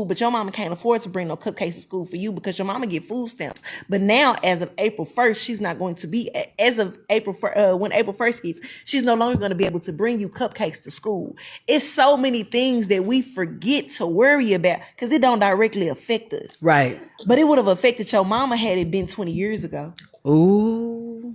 school, but your mama can't afford to bring no cupcakes to school for you because your mama get food stamps. But now, as of April 1st, she's not going to be, as of April, when April 1st gets, she's no longer going to be able to bring you cupcakes to school. It's so many things that we forget to worry about because it don't directly affect us. Right. But it would have affected your mama had it been 20 years ago. Ooh.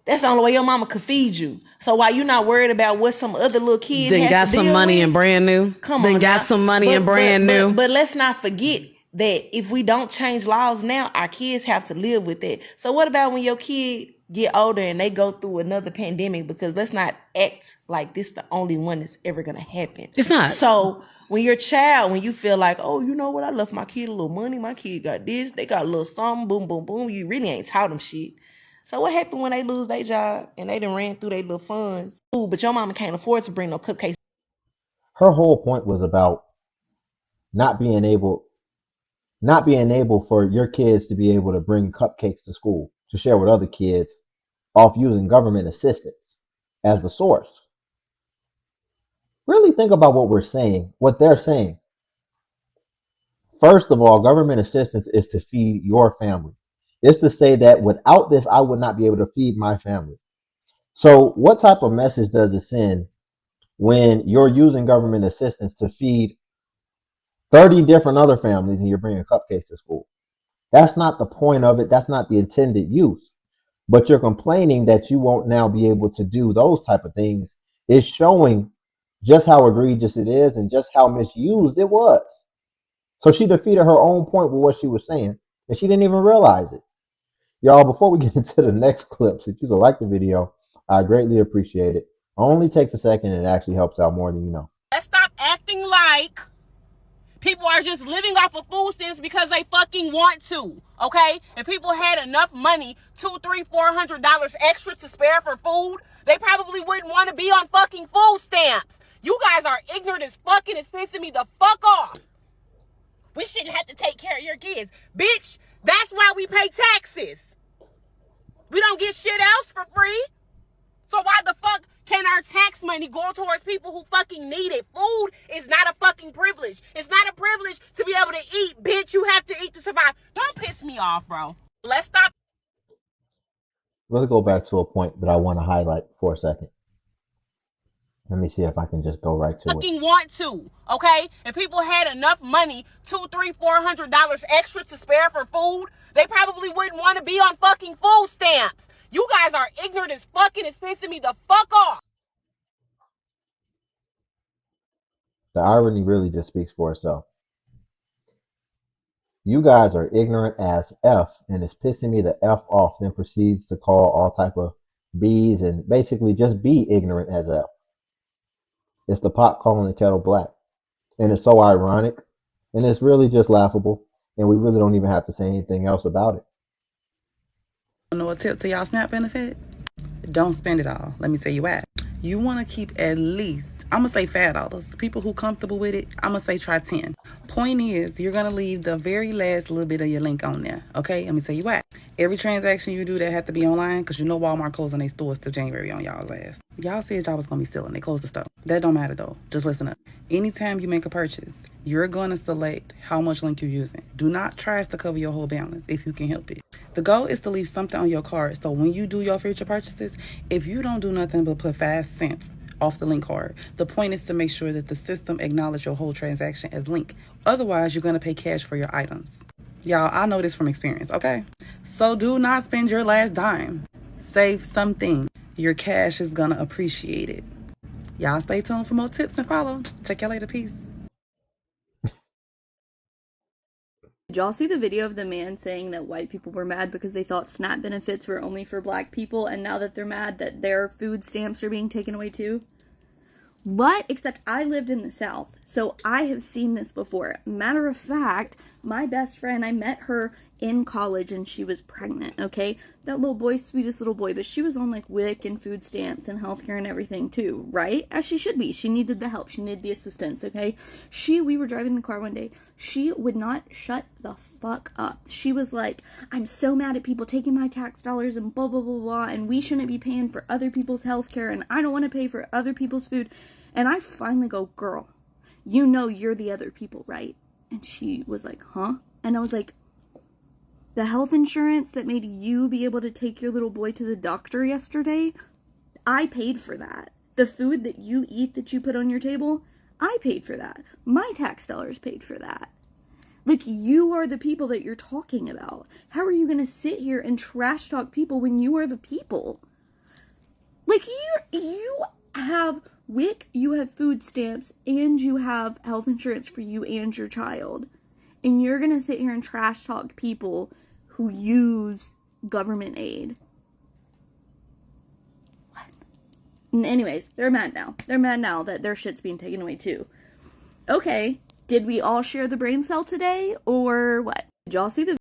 That's the only way your mama could feed you. So while you're not worried about what some other little kid Then has got to some deal money with, and brand new. come then on got now. some money and brand new. But let's not forget that if we don't change laws now, our kids have to live with it. So what about when your kid get older and they go through another pandemic? Because let's not act like this the only one that's ever gonna happen. It's not. So when your child, when you feel like, oh, you know what, I left my kid a little money, my kid got this, they got a little something, boom, boom, boom, you really ain't taught them shit. So what happened when they lose their job and they done ran through their little funds? Ooh, but your mama can't afford to bring no cupcakes. Her whole point was about not being able for your kids to be able to bring cupcakes to school to share with other kids off using government assistance as the source. Really think about what we're saying, what they're saying. First of all, government assistance is to feed your family. It's to say that without this, I would not be able to feed my family. So what type of message does it send when you're using government assistance to feed 30 different other families and you're bringing cupcakes to school? That's not the point of it. That's not the intended use. But you're complaining that you won't now be able to do those type of things. It's showing just how egregious it is and just how misused it was. So she defeated her own point with what she was saying, and she didn't even realize it. Y'all, before we get into the next clips, if you could like the video, I greatly appreciate it. Only takes a second and it actually helps out more than you know. Let's stop acting like people are just living off of food stamps because they fucking want to, okay? If people had enough money, $200, $300, $400 extra to spare for food, they probably wouldn't want to be on fucking food stamps. You guys are ignorant as fuck and it's pissing me the fuck off. We shouldn't have to take care of your kids. Bitch, that's why we pay taxes. We don't get shit else for free. So why the fuck can our tax money go towards people who fucking need it? Food is not a fucking privilege. It's not a privilege to be able to eat, bitch. You have to eat to survive. Don't piss me off, bro. Let's stop. Let's go back to a point that I want to highlight for a second. Let me see if I can just go right to it. Fucking want to, okay? If people had enough money, $200, $300, $400 extra to spare for food, they probably wouldn't want to be on fucking food stamps. You guys are ignorant as fuck and it's pissing me the fuck off. The irony really just speaks for itself. You guys are ignorant as F, and it's pissing me the F off, then proceeds to call all type of B's and basically just be ignorant as F. It's the pot calling the kettle black. And it's so ironic, and it's really just laughable, and we really don't even have to say anything else about it. You know a tip to y'all SNAP benefit? Don't spend it all. Let me tell you why. You want to keep at least, I'm going to say $5. People who comfortable with it, I'm going to say try 10. Point is, you're going to leave the very last little bit of your link on there. Okay? Let me tell you why. Every transaction you do that have to be online, because you know Walmart closing their stores till January on y'all's ass. Y'all said y'all was going to be stealing. They closed the store. That don't matter though. Just listen up. Anytime you make a purchase, you're going to select how much link you're using. Do not try to cover your whole balance if you can help it. The goal is to leave something on your card. So when you do your future purchases, if you don't do nothing but put 5 cents off the link card, the point is to make sure that the system acknowledges your whole transaction as link. Otherwise, you're going to pay cash for your items. Y'all, I know this from experience, okay? So do not spend your last dime. Save something. Your cash is going to appreciate it. Y'all stay tuned for more tips and follow. Check y'all later. Peace. Did y'all see the video of the man saying that white people were mad because they thought SNAP benefits were only for black people, and now that they're mad that their food stamps are being taken away too? What? Except I lived in the South, so I have seen this before. Matter of fact, my best friend, I met her in college and she was pregnant, okay? That little boy, sweetest little boy, but she was on like WIC and food stamps and healthcare and everything too, right? As she should be. She needed the help. She needed the assistance, okay? We were driving the car one day. She would not shut the fuck up. She was like, I'm so mad at people taking my tax dollars and blah, blah, blah, blah, and we shouldn't be paying for other people's healthcare and I don't want to pay for other people's food. And I finally go, girl, you know you're the other people, right? And she was like, huh? And I was like, the health insurance that made you be able to take your little boy to the doctor yesterday, I paid for that. The food that you eat that you put on your table, I paid for that. My tax dollars paid for that. Like, you are the people that you're talking about. How are you going to sit here and trash talk people when you are the people? Like, you have WIC, you have food stamps, and you have health insurance for you and your child. And you're going to sit here and trash talk people who use government aid. What? Anyways, they're mad now. They're mad now that their shit's being taken away too. Okay, did we all share the brain cell today, or what? Did y'all see the...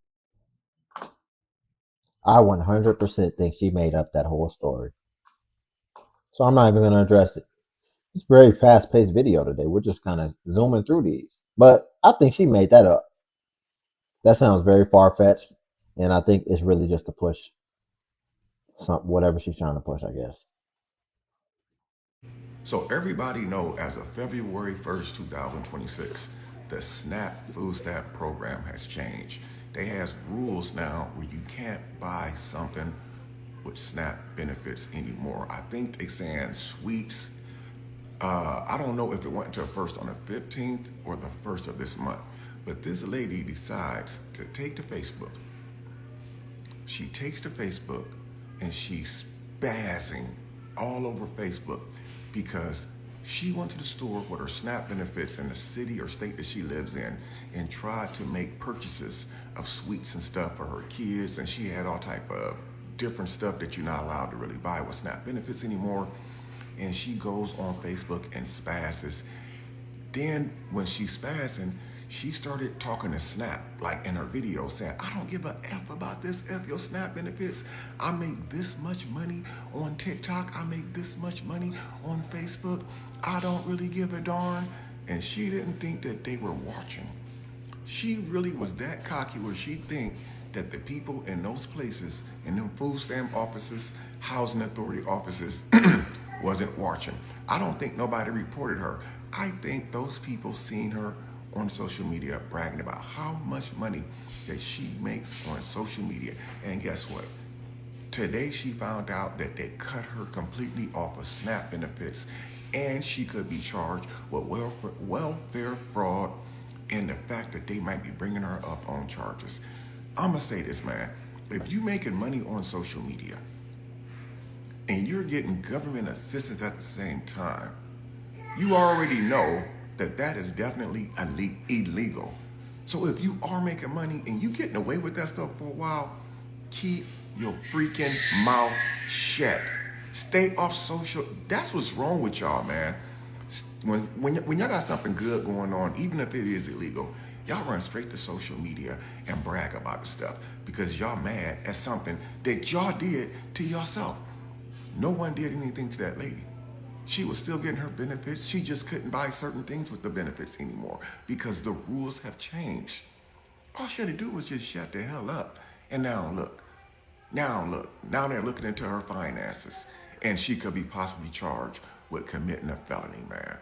I 100% think she made up that whole story. So I'm not even going to address it. It's a very fast-paced video today. We're just kind of zooming through these. But I think she made that up. That sounds very far-fetched, and I think it's really just to push whatever she's trying to push, I guess. So everybody know as of February 1st, 2026, the SNAP food stamp program has changed. They has rules now where you can't buy something with SNAP benefits anymore. I think they saying sweets. I don't know if it went into first on the 15th or the 1st of this month, but this lady decides to take to Facebook. She takes to Facebook and she's spazzing all over Facebook because she went to the store with her SNAP benefits in the city or state that she lives in and tried to make purchases of sweets and stuff for her kids, and she had all type of different stuff that you're not allowed to really buy with SNAP benefits anymore. And she goes on Facebook and spazzes. Then when she's spazzing, she started talking to SNAP, like in her video, saying, I don't give a F about this, F your SNAP benefits. I make this much money on TikTok. I make this much money on Facebook. I don't really give a darn. And she didn't think that they were watching. She really was that cocky where she think that the people in those places, in them food stamp offices, housing authority offices, wasn't watching. I don't think nobody reported her. I think those people seen her on social media bragging about how much money that she makes on social media. And guess what? Today she found out that they cut her completely off of SNAP benefits, and she could be charged with welfare fraud and the fact that they might be bringing her up on charges. I'm gonna say this, man. If you making money on social media and you're getting government assistance at the same time, you already know that that is definitely illegal. So if you are making money and you getting away with that stuff for a while, keep your freaking mouth shut. Stay off social. That's what's wrong with y'all, man. When y'all got something good going on, even if it is illegal, y'all run straight to social media and brag about the stuff because y'all mad at something that y'all did to yourself. No one did anything to that lady. She was still getting her benefits. She just couldn't buy certain things with the benefits anymore because the rules have changed. All she had to do was just shut the hell up. And now look. Now they're looking into her finances. And she could be possibly charged with committing a felony, man.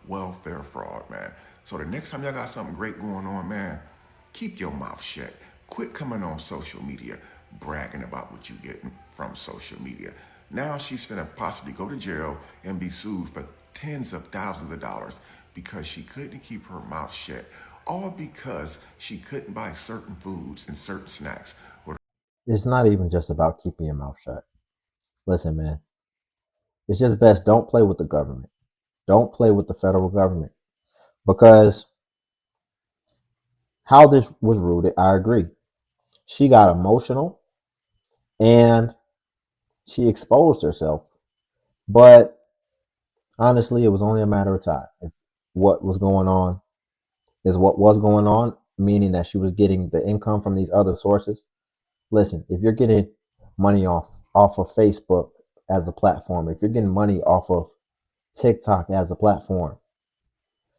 Welfare fraud, man. So the next time y'all got something great going on, man, keep your mouth shut. Quit coming on social media bragging about what you're getting from social media. Now she's gonna possibly go to jail and be sued for tens of thousands of dollars because she couldn't keep her mouth shut. All because she couldn't buy certain foods and certain snacks. It's not even just about keeping your mouth shut. Listen, man, it's just best don't play with the government. Don't play with the federal government. Because how this was rooted, I agree. She got emotional and she exposed herself. But honestly, it was only a matter of time. If what was going on is what was going on, meaning that she was getting the income from these other sources. Listen, if you're getting money off of Facebook as a platform, if you're getting money off of TikTok as a platform,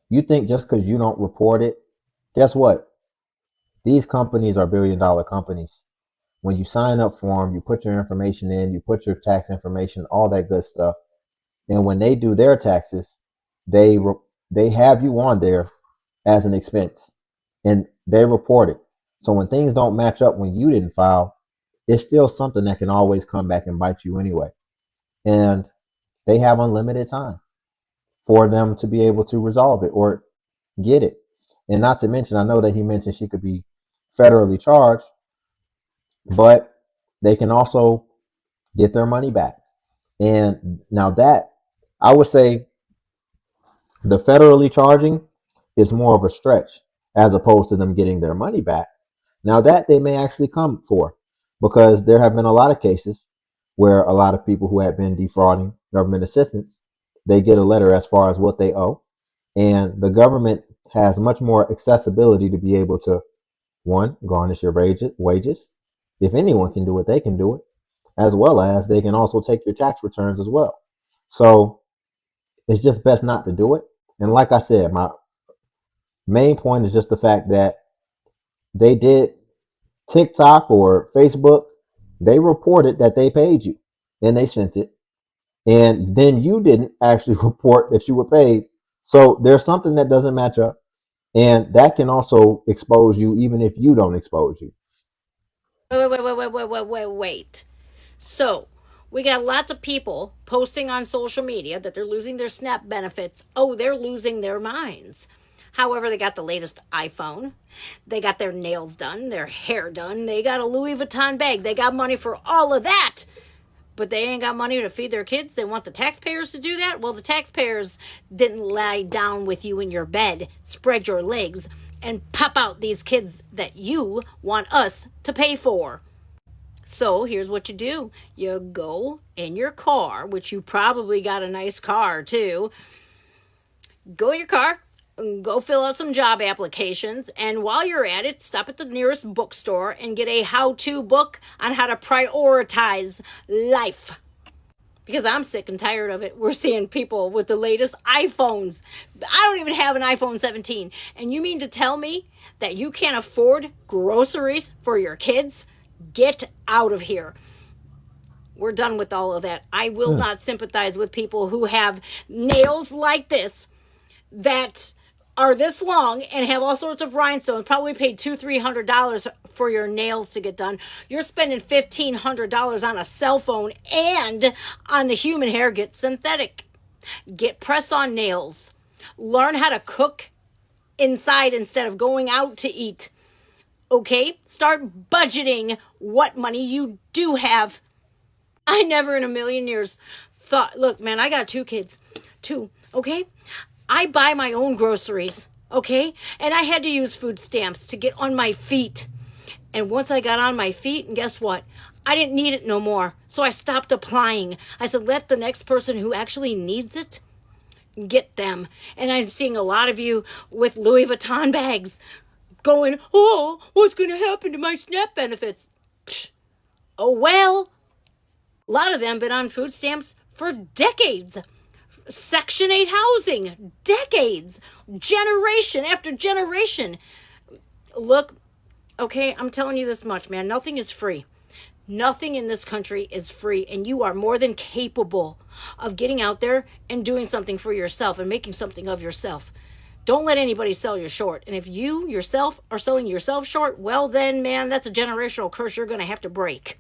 you think just because you don't report it, guess what? These companies are $billion companies. When you sign up for them, you put your information in, you put your tax information, all that good stuff. And when they do their taxes, they have you on there as an expense. and they report it. So when things don't match up when you didn't file, it's still something that can always come back and bite you anyway. And they have unlimited time for them to be able to resolve it or get it. And not to mention, I know that he mentioned she could be federally charged, but they can also get their money back. And now that I would say the federally charging is more of a stretch as opposed to them getting their money back. Now that they may actually come for, because there have been a lot of cases where a lot of people who have been defrauding government assistance, they get a letter as far as what they owe, and the government has much more accessibility to be able to, one, garnish your wages. If anyone can do it, they can do it, as well as they can also take your tax returns as well. So it's just best not to do it. And like I said, my main point is just the fact that they did TikTok or Facebook, they reported that they paid you and they sent it. And then you didn't actually report that you were paid. So there's something that doesn't match up. And that can also expose you even if you don't expose you. Wait. So, we got lots of people posting on social media that they're losing their SNAP benefits. Oh, they're losing their minds. However, they got the latest iPhone. They got their nails done, their hair done. They got a Louis Vuitton bag. They got money for all of that. But they ain't got money to feed their kids. They want the taxpayers to do that. Well, the taxpayers didn't lie down with you in your bed, spread your legs, and pop out these kids that you want us to pay for. So here's what you do. You go in your car, which you probably got a nice car too. Go in your car, go fill out some job applications, and while you're at it, stop at the nearest bookstore and get a how-to book on how to prioritize life. Because I'm sick and tired of it. We're seeing people with the latest iPhones. I don't even have an iPhone 17. And you mean to tell me that you can't afford groceries for your kids? Get out of here. We're done with all of that. I will not sympathize with people who have nails like this that are this long and have all sorts of rhinestones. Probably paid $200-300 for your nails to get done. You're spending $1,500 on a cell phone and on the human hair. Get synthetic. Get press on nails. Learn how to cook inside instead of going out to eat. Okay? Start budgeting what money you do have. I never in a million years thought, look, man, I got 2 kids. 2, okay? I buy my own groceries, okay? And I had to use food stamps to get on my feet. And once I got on my feet, and guess what? I didn't need it no more. So I stopped applying. I said, let the next person who actually needs it get them. And I'm seeing a lot of you with Louis Vuitton bags going, oh, what's going to happen to my SNAP benefits? Psh, oh, well. A lot of them been on food stamps for decades. Section 8 housing, decades, generation after generation. Look, okay, I'm telling you this much, man. Nothing is free. Nothing in this country is free, and you are more than capable of getting out there and doing something for yourself and making something of yourself. Don't let anybody sell you short. And if you yourself are selling yourself short, well then, man, that's a generational curse you're going to have to break.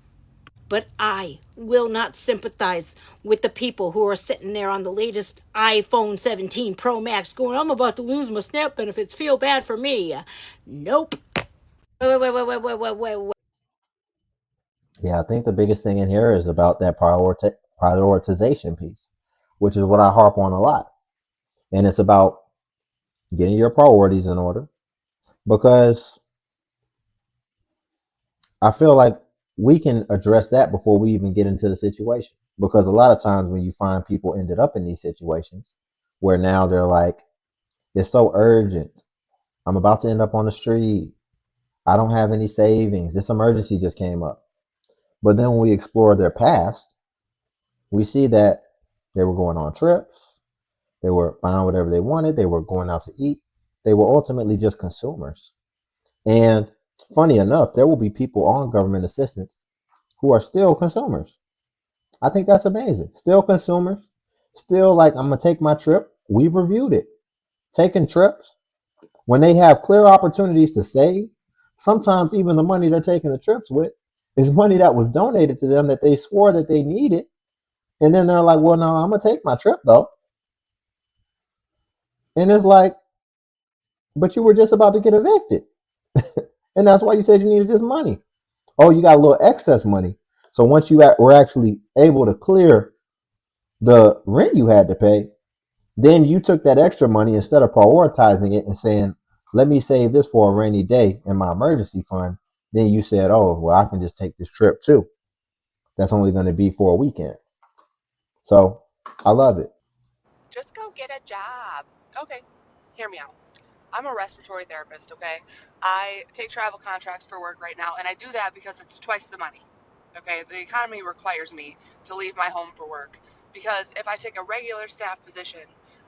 But I will not sympathize with the people who are sitting there on the latest iPhone 17 Pro Max going, I'm about to lose my SNAP benefits. Feel bad for me. Nope. Wait. Yeah, I think the biggest thing in here is about that prioritization piece, which is what I harp on a lot. And it's about getting your priorities in order, because I feel like we can address that before we even get into the situation. Because a lot of times when you find people ended up in these situations where now they're like, it's so urgent. I'm about to end up on the street. I don't have any savings. This emergency just came up. But then when we explore their past, we see that they were going on trips. They were buying whatever they wanted. They were going out to eat. They were ultimately just consumers. And funny enough, there will be people on government assistance who are still consumers. I think that's amazing. Still consumers. Still like, I'm going to take my trip. We've reviewed it. Taking trips. when they have clear opportunities to save, sometimes even the money they're taking the trips with is money that was donated to them that they swore that they needed. And then they're like, well, no, I'm going to take my trip though. And it's like, but you were just about to get evicted. And that's why you said you needed this money. Oh, you got a little excess money. So once you were actually able to clear the rent you had to pay, then you took that extra money instead of prioritizing it and saying, let me save this for a rainy day in my emergency fund. Then you said, oh, well, I can just take this trip too. That's only going to be for a weekend. So I love it. Just go get a job. Okay, hear me out. I'm a respiratory therapist, okay? I take travel contracts for work right now, and I do that because it's twice the money. Okay, the economy requires me to leave my home for work because if I take a regular staff position,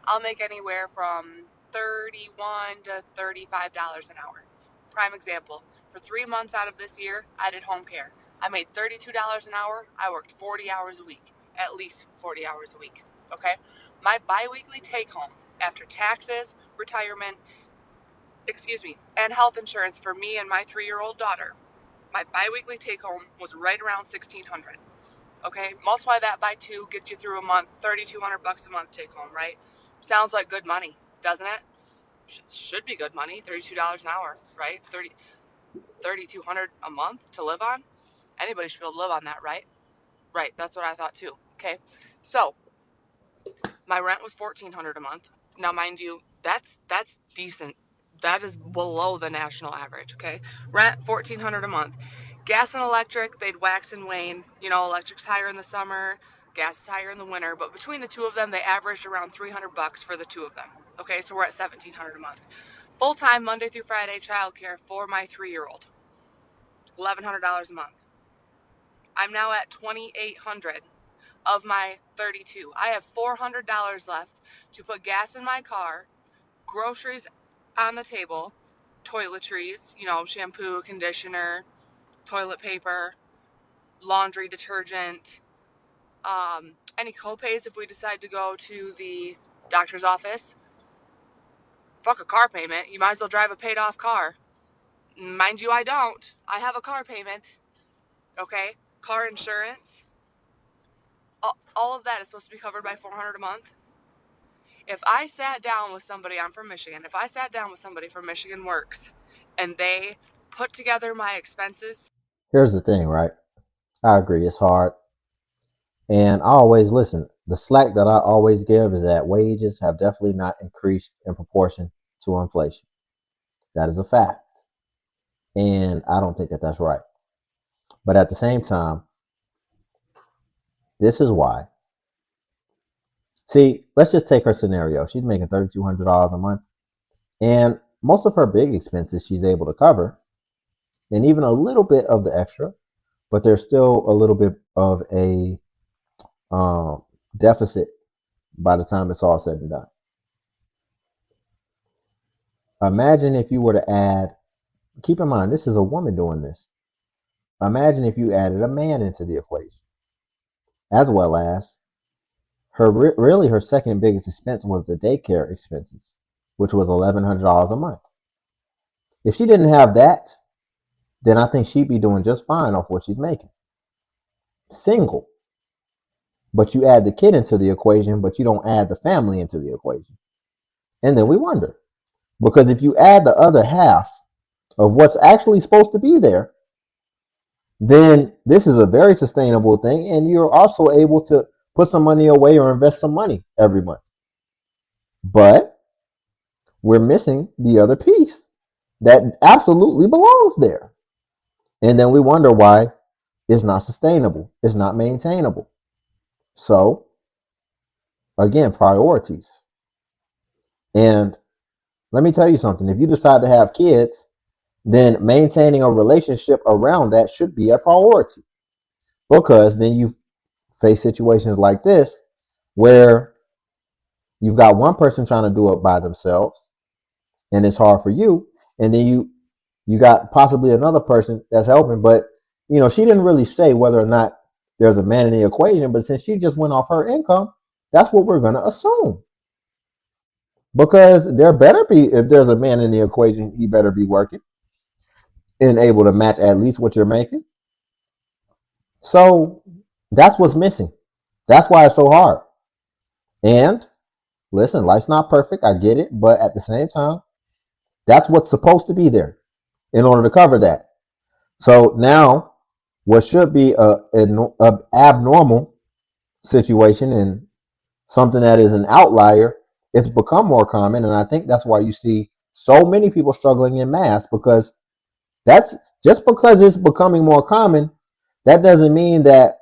I'll make anywhere from $31 to $35 an hour. Prime example, for 3 months out of this year, I did home care. I made $32 an hour. I worked 40 hours a week, at least 40 hours a week. Okay, my biweekly take home after taxes, retirement, and health insurance for me and my 3-year-old daughter, my biweekly take home was right around $1,600. Okay, multiply that by 2, gets you through a month, $3,200 a month take home, right? Sounds like good money, doesn't it? Should be good money, $32 an hour, right? $3,200 a month to live on. Anybody should be able to live on that, right? Right, that's what I thought too. Okay, so my rent was $1,400 a month. Now, mind you, that's decent. That is below the national average. Okay, rent $1,400 a month. Gas and electric, they'd wax and wane. You know, electric's higher in the summer, gas is higher in the winter. But between the two of them, they averaged around $300 for the two of them. Okay, so we're at $1,700 a month. Full time Monday through Friday childcare for my 3-year-old, $1,100 a month. I'm now at $2,800 of my 32. I have $400 left to put gas in my car, groceries on the table, toiletries, you know, shampoo, conditioner, toilet paper, laundry detergent, any copays if we decide to go to the doctor's office. Fuck a car payment. You might as well drive a paid off car. Mind you, I don't. I have a car payment. Okay? Car insurance. All of that is supposed to be covered by $400 a month. If I sat down with somebody, I'm from Michigan, if I sat down with somebody from Michigan Works and they put together my expenses. Here's the thing, right? I agree. It's hard. And I always listen. The slack that I always give is that wages have definitely not increased in proportion to inflation. That is a fact. And I don't think that that's right. But at the same time, this is why. See, let's just take her scenario. She's making $3,200 a month. And most of her big expenses she's able to cover. And even a little bit of the extra. But there's still a little bit of a deficit by the time it's all said and done. Imagine if you were to add, keep in mind, this is a woman doing this. Imagine if you added a man into the equation, as well as her second biggest expense was the daycare expenses, which was $1,100 a month. If she didn't have that, then I think she'd be doing just fine off what she's making. Single. But you add the kid into the equation, but you don't add the family into the equation. And then we wonder. Because if you add the other half of what's actually supposed to be there, then this is a very sustainable thing. And you're also able to put some money away or invest some money every month. But we're missing the other piece that absolutely belongs there. And then we wonder why it's not sustainable. It's not maintainable. So, again, priorities. And let me tell you something. If you decide to have kids, then maintaining a relationship around that should be a priority. Because then you face situations like this where you've got one person trying to do it by themselves and it's hard for you. And then you got possibly another person that's helping. But, you know, she didn't really say whether or not there's a man in the equation. But since she just went off her income, that's what we're going to assume. Because there better be, if there's a man in the equation, he better be working and able to match at least what you're making. So that's what's missing. That's why it's so hard. And listen, life's not perfect. I get it. But at the same time, that's what's supposed to be there in order to cover that. So now, what should be a abnormal situation and something that is an outlier, it's become more common. And I think that's why you see so many people struggling in mass, because that's just because it's becoming more common, that doesn't mean that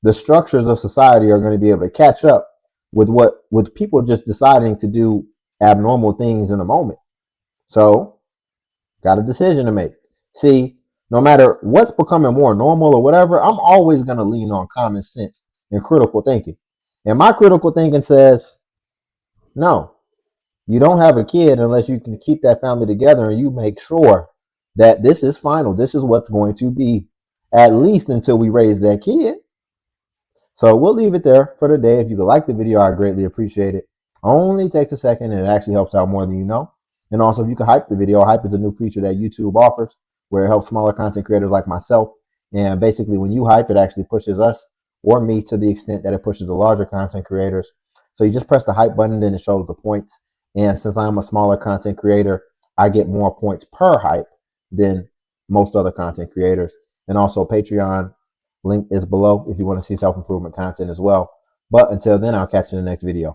the structures of society are going to be able to catch up with people just deciding to do abnormal things in a moment. So, got a decision to make. See, no matter what's becoming more normal or whatever, I'm always going to lean on common sense and critical thinking. And my critical thinking says, no, you don't have a kid unless you can keep that family together and you make sure that this is final. This is what's going to be, at least until we raise that kid. So we'll leave it there for today. If you could like the video, I greatly appreciate it. Only takes a second and it actually helps out more than you know. And also, if you could hype the video, hype is a new feature that YouTube offers where it helps smaller content creators like myself. And basically, when you hype, it actually pushes us or me to the extent that it pushes the larger content creators. So you just press the hype button, then it shows the points. And since I'm a smaller content creator, I get more points per hype than most other content creators. And also, Patreon link is below if you want to see self-improvement content as well. But until then, I'll catch you in the next video.